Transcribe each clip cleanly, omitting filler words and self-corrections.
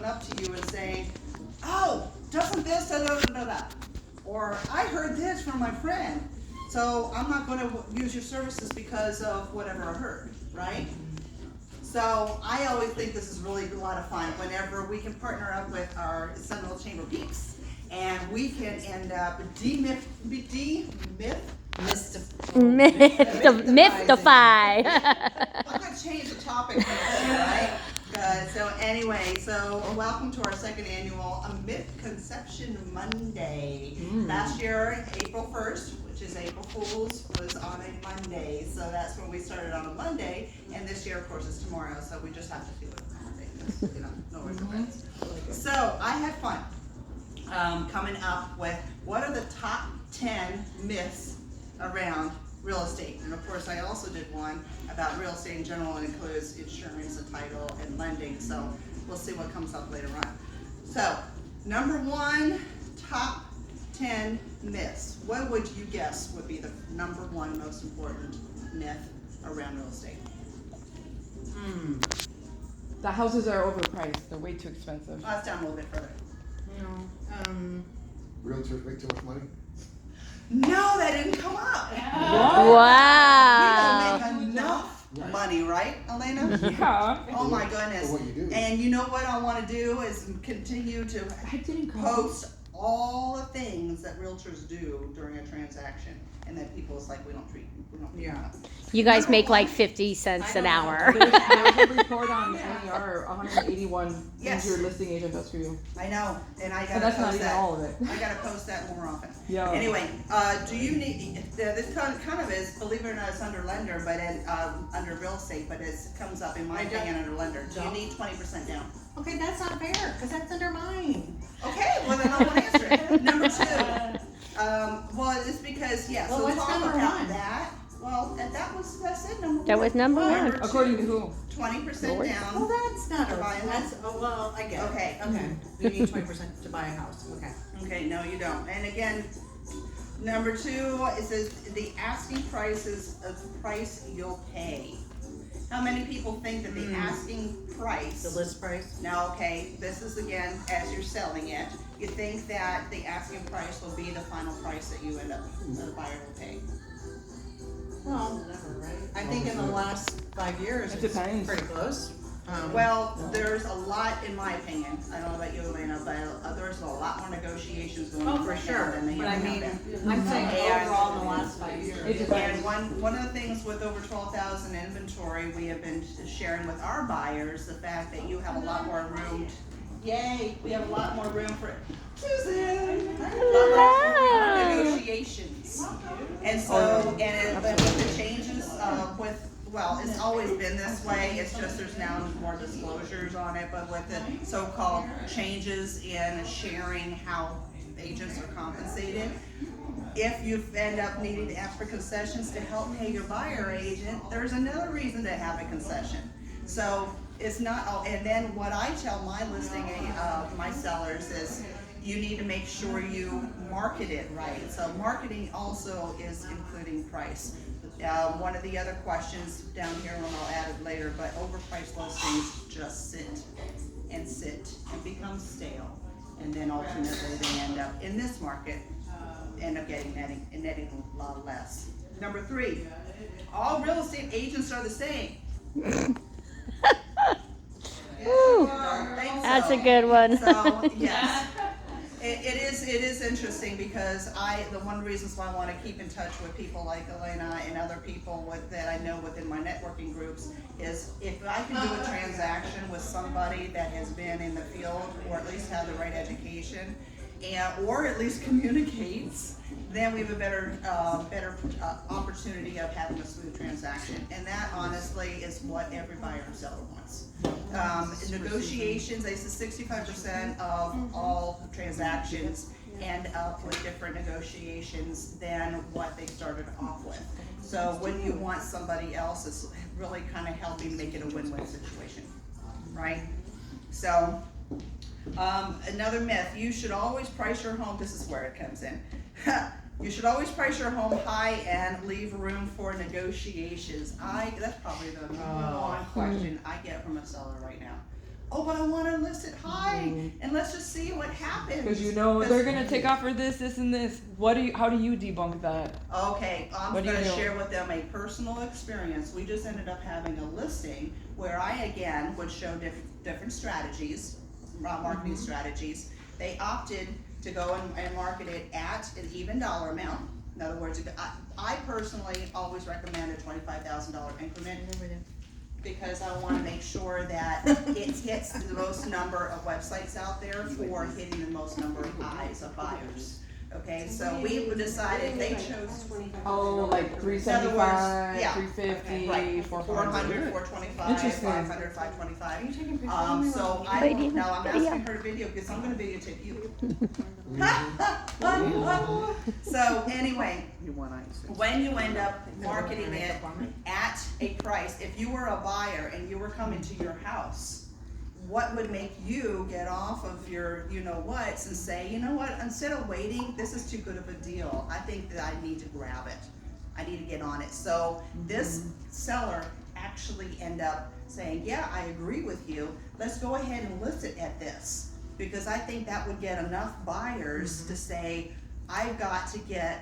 up to you and saying, oh, doesn't this, da da da da da. Or I heard this from my friend, so I'm not gonna use your services because of whatever I heard, right? So I always think this is really a lot of fun whenever we can partner up with our Seminole Chamber Peaks and we can end up Mythify. I'm gonna change the topic, right? So anyway, so welcome to our second annual Myth Conception Monday. Last year, April 1st, which is April Fool's, was on a Monday, so that's when we started on a Monday. And this year, of course, is tomorrow, so we just have to do it on Monday, because, you know, no regrets. So I had fun coming up with what are the top 10 myths around real estate. And of course, I also did one about real estate in general, and includes insurance and title and lending. So we'll see what comes up later on. So number one, top 10 myths. What would you guess would be the number one most important myth around real estate? The houses are overpriced. They're way too expensive. Let's down a little bit further. Realtors make too much money? No, that didn't come up. Wow. We don't make enough money, right, Elena? Yeah. Oh my goodness. For what you do. And you know what I want to do is continue to I didn't come. post all the things that realtors do during a transaction, and that people is like, we don't treat enough. You guys make like 50 cents an hour. There's a report on NER, 181 Yes. things your listing agent does for you. I know, and I But gotta that's not post even that. all of it. I gotta post that more often. Yeah. Anyway, do you need, this kind of is, believe it or not, it's under lender, but under real estate, but it comes up in my opinion under lender. Do you need 20% down? Okay, that's not fair, because that's under mine. Okay, well then I won't answer it. Number two, well, it's because, yeah, Well, so what's talk number about one? that. Well, and that's it, number one. That was number one. Number two, According to who? 20% Well, down. that's not To buy a that's, oh, well, I get it. Okay. Okay, you need 20% to buy a house, okay. Okay, no, you don't. And again, number two, it says the asking price is a price you'll pay. How many people think that the asking price? The list price? Now, okay, this is again, as you're selling it, you think that the asking price will be the final price that you end up, the buyer will pay. Well, I think in the last 5 years, It it's depends. pretty close. Well, there's a lot, in my opinion, I don't know about you, Elena, but there's a lot more negotiations going Oh, on for right now sure, than they but ever I have mean, been. I'm saying And- overall in the last 5 years. It depends. And one of the things with over 12,000 inventory, we have been sharing with our buyers, the fact that you have a lot more room. Yay, we have a lot more room for, Susan! A lot more room for negotiations. And so, but with the changes, well, it's always been this way, it's just there's now more disclosures on it, but with the so-called changes in sharing how agents are compensated, if you end up needing to ask for concessions to help pay your buyer agent, there's another reason to have a concession. So it's not, and then what I tell my listing, my sellers is, you need to make sure you market it right. So marketing also is including price. One of the other questions down here, and I'll add it later, but overpriced listings just sit and become stale. And then ultimately they end up, in this market, end up netting a lot less. Number three, all real estate agents are the same. Woo. That's a good one. So, yes. It is interesting because the one of the reasons why I want to keep in touch with people like Elena and other people that I know within my networking groups is if I can do a transaction with somebody that has been in the field or at least have the right education or at least communicates, then we have a better opportunity of having a smooth transaction. And that honestly is what every buyer and seller wants. Negotiations, they said 65% of all transactions end up with different negotiations than what they started off with. So when you want somebody else, it's really kind of helping make it a win-win situation, right? So another myth, you should always price your home, this is where it comes in. You should always price your home high and leave room for negotiations. That's probably the number one question I get from a seller right now. oh, but I wanna list it high, and let's just see what happens. Because you know they're gonna take off for this, this, and this. How do you debunk that? Okay, I'm What do you gonna do? share with them a personal experience. We just ended up having a listing where I again would show different strategies, marketing strategies. They opted to go and market it at an even dollar amount. In other words, I personally always recommend a $25,000 increment because I wanna make sure that it hits the most number of websites out there for hitting the most number of eyes of buyers. Okay, so we decided they chose. Oh, like In other 375, words, yeah. 350, Right, 400. 400, 425, Interesting. 500, 525. So Video, now I'm video. asking her to video because I'm gonna videotape you. So anyway, when you end up marketing it at a price, if you were a buyer and you were coming to your house, what would make you get off of your you-know-whats and say, you know what, instead of waiting, this is too good of a deal. I think that I need to grab it. I need to get on it. So this seller actually end up saying, yeah, I agree with you. Let's go ahead and list it at this. Because I think that would get enough buyers to say, I've got to get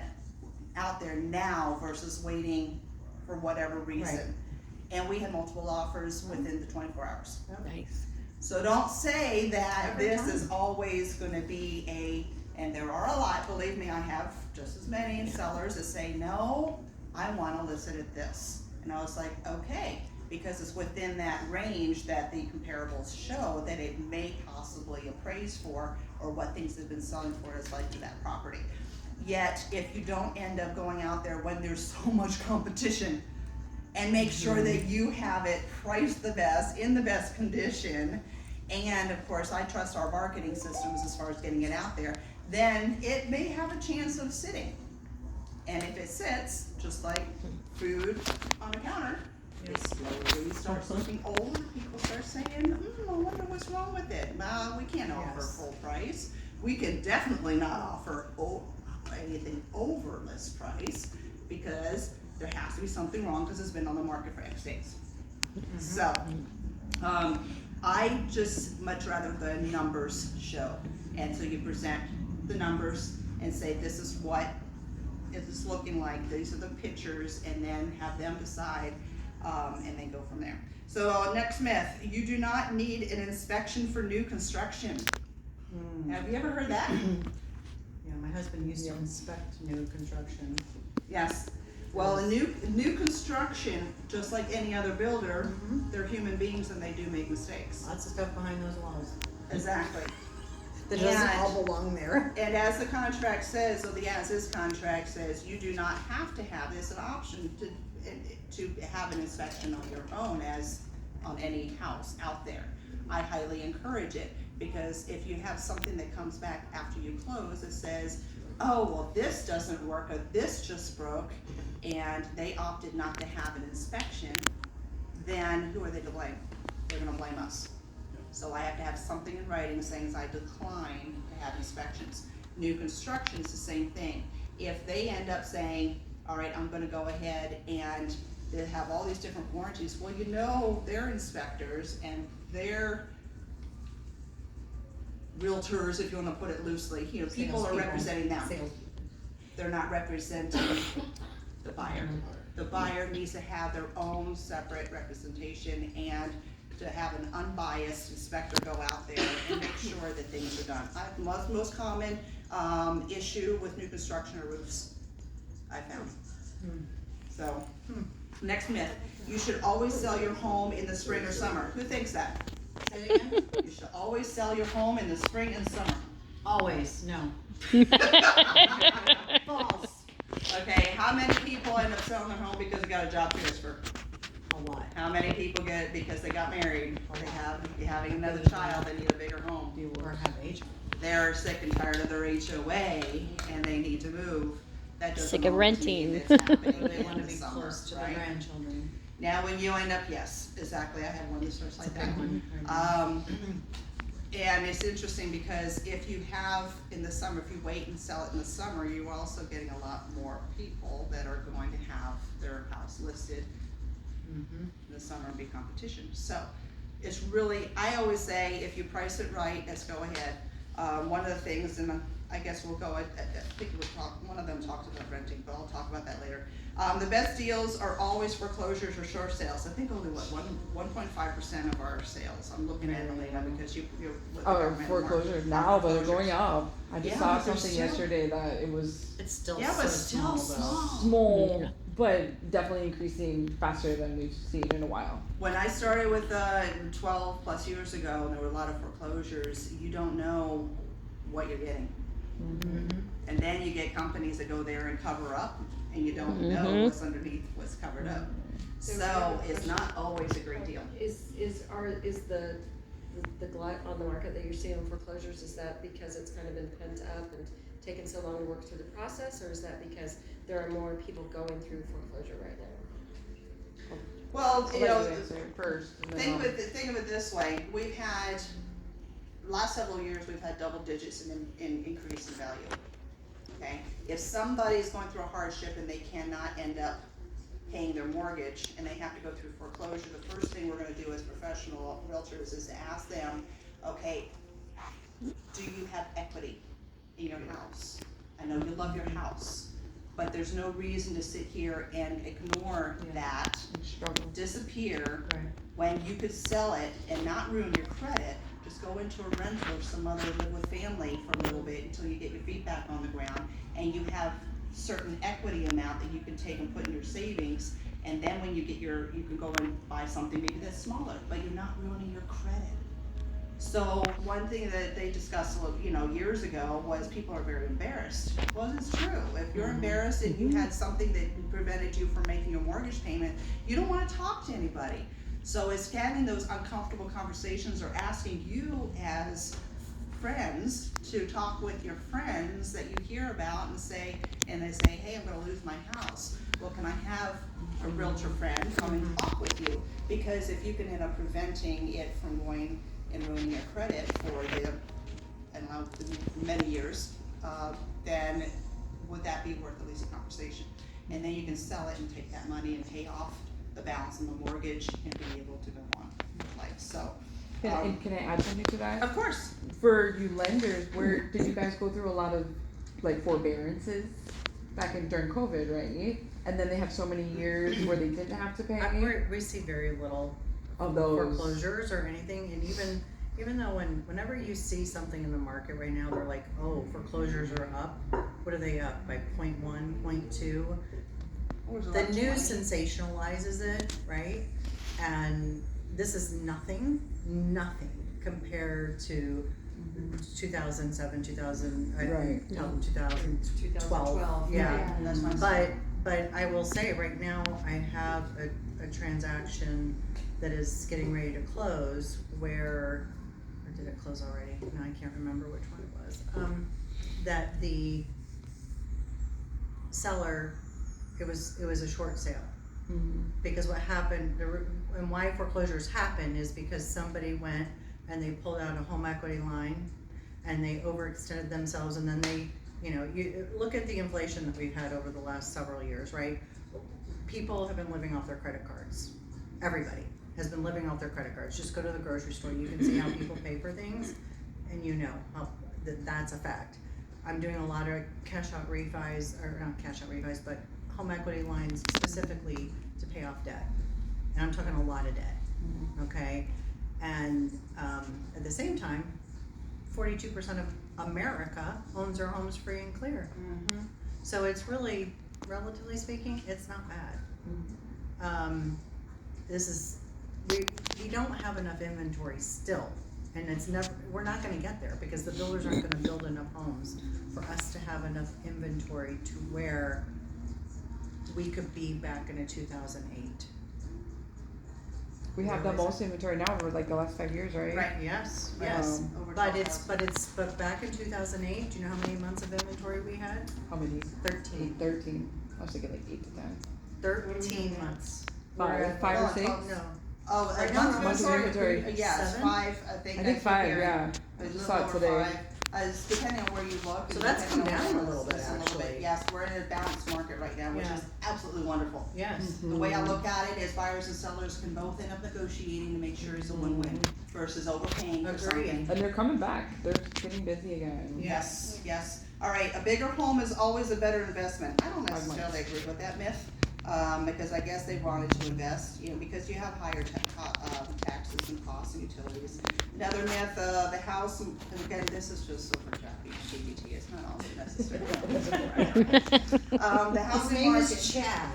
out there now versus waiting for whatever reason. Right. And we had multiple offers within the 24 hours. Nice. So don't say that this is always gonna be and there are a lot, believe me, I have just as many sellers that say, no, I wanna list it at this. And I was like, okay, because it's within that range that the comparables show that it may possibly appraise for, or what things have been selling for is like to that property. Yet, if you don't end up going out there when there's so much competition, and make sure that you have it priced the best, in the best condition, and of course, I trust our marketing systems as far as getting it out there, then it may have a chance of sitting. And if it sits, just like food on a counter, it slowly starts looking old, people start saying, I wonder what's wrong with it. We can't offer full price. We can definitely not offer anything over list price, because there has to be something wrong because it's been on the market for X days. So, I just much rather the numbers show. And so you present the numbers and say, this is what it's looking like, these are the pictures, and then have them decide, and then go from there. So next myth, you do not need an inspection for new construction. Have you ever heard that? Yeah, my husband used to inspect new construction. Yes. Well, a new construction, just like any other builder, they're human beings and they do make mistakes. Lots of stuff behind those walls Exactly. that doesn't And- all belong there. And as the contract says, or the as-is contract says, you do not have to have this an option to have an inspection on your own as on any house out there. I highly encourage it, because if you have something that comes back after you close that says, oh, well, this doesn't work, or this just broke, and they opted not to have an inspection, then who are they to blame? They're gonna blame us. So I have to have something in writing saying I decline to have inspections. New construction's the same thing. If they end up saying, all right, I'm gonna go ahead and they have all these different warranties, well, you know, they're inspectors and they're realtors, if you wanna put it loosely, you know, people are representing them. They're not representing the buyer. The buyer needs to have their own separate representation and to have an unbiased inspector go out there and make sure that things are done. Most common issue with new construction are roofs, I found. So, next myth, you should always sell your home in the spring or summer. Who thinks that? Say it again? You should always sell your home in the spring and summer. Always, no. False. Okay, how many people end up selling their home because they got a job transfer? A lot. How many people get it because they got married, or they have, having another child, they need a bigger home? Or have age. They're sick and tired of their HOA and they need to move. That doesn't Sick of always mean renting. it's happening They in want to the be summer, close to their right? grandchildren. Now, when you end up, yes, exactly, I had one that starts like that. One. And it's interesting because if you have in the summer, if you wait and sell it in the summer, you're also getting a lot more people that are going to have their house listed in the summer and be competition. So, it's really, I always say, if you price it right, let's go ahead. One of the things, and I guess we'll go, I think we'll talk, one of them talked about renting, but I'll talk about that later. The best deals are always foreclosures or short sales. I think only 1.5% of our sales. I'm looking at Elena because you're with the Oh, government foreclosures market. now, but they're Foreclosures. going up. I just Yeah, saw but they're something still- yesterday that it was It's still Yeah, so but still small though. small. small, but definitely increasing faster than we've seen in a while. When I started with 12 plus years ago, and there were a lot of foreclosures, you don't know what you're getting. And then you get companies that go there and cover up, and you don't know what's underneath what's covered up. So it's not always a great deal. Is the glut on the market that you're seeing in foreclosures, is that because it's kind of been pent up and taken so long to work through the process, or is that because there are more people going through foreclosure right now? Well, you know, answer first. And then think of it this way. We've had, last several years, we've had double digits in increase in value. Okay? If somebody's going through a hardship and they cannot end up paying their mortgage and they have to go through foreclosure, the first thing we're gonna do as professional realtors is to ask them, okay, do you have equity in your house? I know you love your house, but there's no reason to sit here and ignore that, struggle. disappear, Right. when you could sell it and not ruin your credit. Just go into a rental or some other, live with family for a little bit until you get your feet back on the ground, and you have certain equity amount that you can take and put in your savings, and then when you get you can go and buy something maybe that's smaller, but you're not ruining your credit. So one thing that they discussed, years ago was people are very embarrassed. Well, it's true. If you're embarrassed and you had something that prevented you from making your mortgage payment, you don't want to talk to anybody. So it's having those uncomfortable conversations or asking you as friends to talk with your friends that you hear about and they say, hey, I'm gonna lose my house. Well, can I have a realtor friend come and talk with you? Because if you can end up preventing it from going and ruining your credit for many years, then would that be worth at least a conversation? And then you can sell it and take that money and pay off the balance on the mortgage and be able to go on with life. So, Can I add something to that? of course. For you lenders, where did you guys go through a lot of like forbearances during COVID, right? And then they have so many years where they didn't have to pay We see very little of those. foreclosures or anything, and even though whenever you see something in the market right now, they're like, oh, foreclosures are up. What are they up by 0.1, 0.2? The news sensationalizes it, right? And this is nothing compared to 2007, 2012. Yeah. That's my But I will say right now, I have a transaction that is getting ready to close or did it close already? No, I can't remember which one it was. That the seller, it was a short sale. Because what happened, and why foreclosures happen is because somebody went and they pulled out a home equity line and they overextended themselves, and then you look at the inflation that we've had over the last several years, right? People have been living off their credit cards. Everybody has been living off their credit cards. Just go to the grocery store, you can see how people pay for things, and you know how that's a fact. I'm doing a lot of cash out refis, or not cash out refis, but home equity lines specifically to pay off debt. And I'm talking a lot of debt, okay? And at the same time, 42% of America owns their homes free and clear. So it's really, relatively speaking, it's not bad. We don't have enough inventory still. And we're not gonna get there because the builders aren't gonna build enough homes for us to have enough inventory to where we could be back in a 2008. We have the most inventory now over like the last 5 years, right? Right. Yes, Right. yes. Over But 12,000. but back in 2008, do you know how many months of inventory we had? How many? 13. 13. I was thinking like 8 to 10. 13 months. Five or Oh, 6? No. Oh, Right a now, month months of inventory. Yes, 7? 5, I think. I think 5, hearing. yeah. A I just little saw it over today. 5. As depending on where you look. So and that's depending come on down where a little bit, it's actually. Yes, we're in a balanced market right now, which Yeah. is absolutely wonderful. Yes. The way I look at it is buyers and sellers can both end up negotiating to make sure it's a win-win versus overpaying for Agreed. something. And they're coming back. They're getting busy again. Yes, yes. All right, a bigger home is always a better investment. I don't necessarily agree with that myth, because I guess they wanted to invest, because you have higher taxes and costs and utilities. Another myth, the house, and again, this is just super crappy, CBT, it's not always necessary. The His housing name market. is Chad.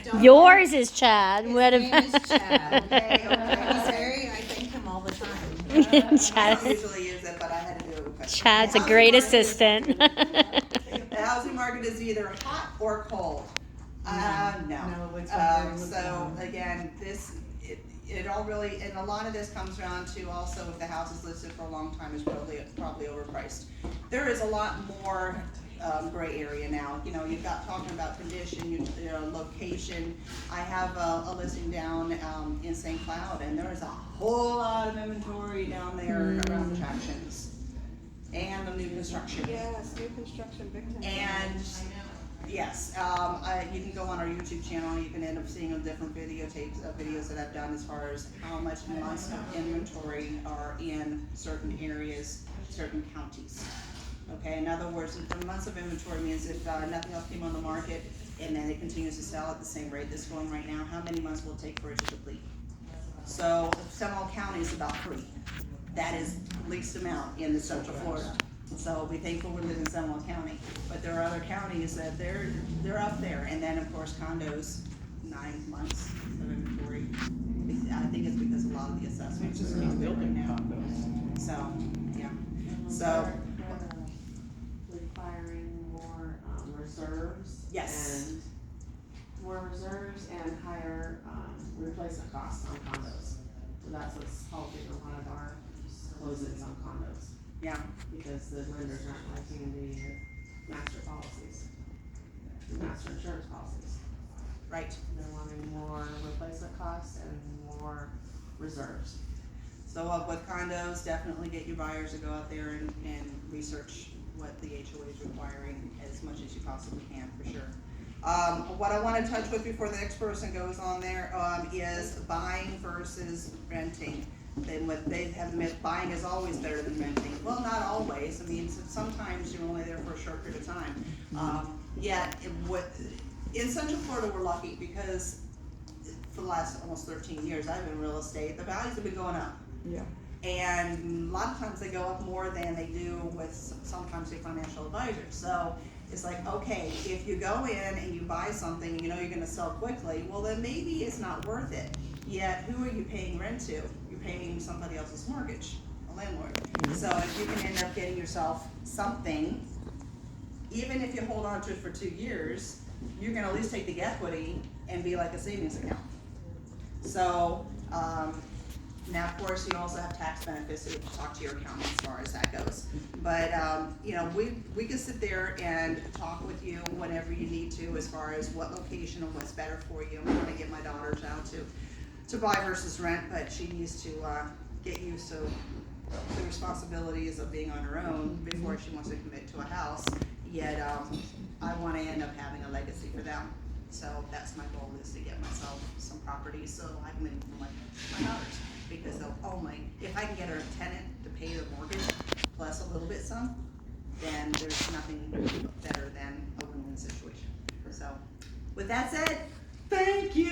Don't- Yours is Chad. His What name if is Chad. Okay, okay. He's very, I thank him all the time. I don't Chad? usually use it, but I had to do it. because- Chad's The a housing great market is- assistant. The housing market is either hot or cold. No. No, it's very So lukewarm. again, it all really, and a lot of this comes down to also if the house is listed for a long time, it's probably overpriced. There is a lot more gray area now. You've got talking about condition, location. I have a listing down in St. Cloud, and there is a whole lot of inventory down there around attractions and the new construction. Yes, new construction, big time. And yes, you can go on our YouTube channel and you can end up seeing different videos that I've done as far as how much months of inventory are in certain areas, certain counties. Okay, in other words, the months of inventory means if nothing else came on the market and then it continues to sell at the same rate that's going right now, how many months will it take for it to deplete? So Seminole County is about 3. That is least amount in the Central Florida. So be thankful we live in Seminole County, but there are other counties that they're up there, and then of course condos, 9 months of inventory. I think it's because a lot of the assessments are building now. So, yeah, so, Requiring more reserves. yes, And more reserves and higher replacement costs on condos. So that's what's halting a lot of our closings on condos, yeah, because the lenders aren't liking the master policies, the master insurance policies. right. They're wanting more replacement costs and more reserves. So with condos, definitely get your buyers to go out there and research what the HOA is requiring as much as you possibly can, for sure. What I wanna touch with before the next person goes on there, is buying versus renting. Then what they have admit, buying is always better than renting. Well, not always, I mean, sometimes you're only there for a short period of time. Yet, in Central Florida, we're lucky because for the last almost 13 years, I've been in real estate, the values have been going up. Yeah. And a lot of times they go up more than they do with sometimes a financial advisor. So it's like, okay, if you go in and you buy something and you know you're gonna sell quickly, well then maybe it's not worth it. Yet who are you paying rent to? You're paying somebody else's mortgage, a landlord. So if you can end up getting yourself something, even if you hold on to it for 2 years, you're gonna at least take the equity and be like a savings account. So, now, of course, you also have tax benefits, so you have to talk to your accountant as far as that goes. But, we can sit there and talk with you whenever you need to as far as what location and what's better for you. I'm trying to get my daughters out to buy versus rent, but she needs to, get used to the responsibilities of being on her own before she wants to commit to a house. Yet, I wanna end up having a legacy for them. So that's my goal, is to get myself some property so I can leave for my daughters. Because if I can get her a tenant to pay the mortgage plus a little bit some, then there's nothing better than a win-win situation. So, with that said, thank you.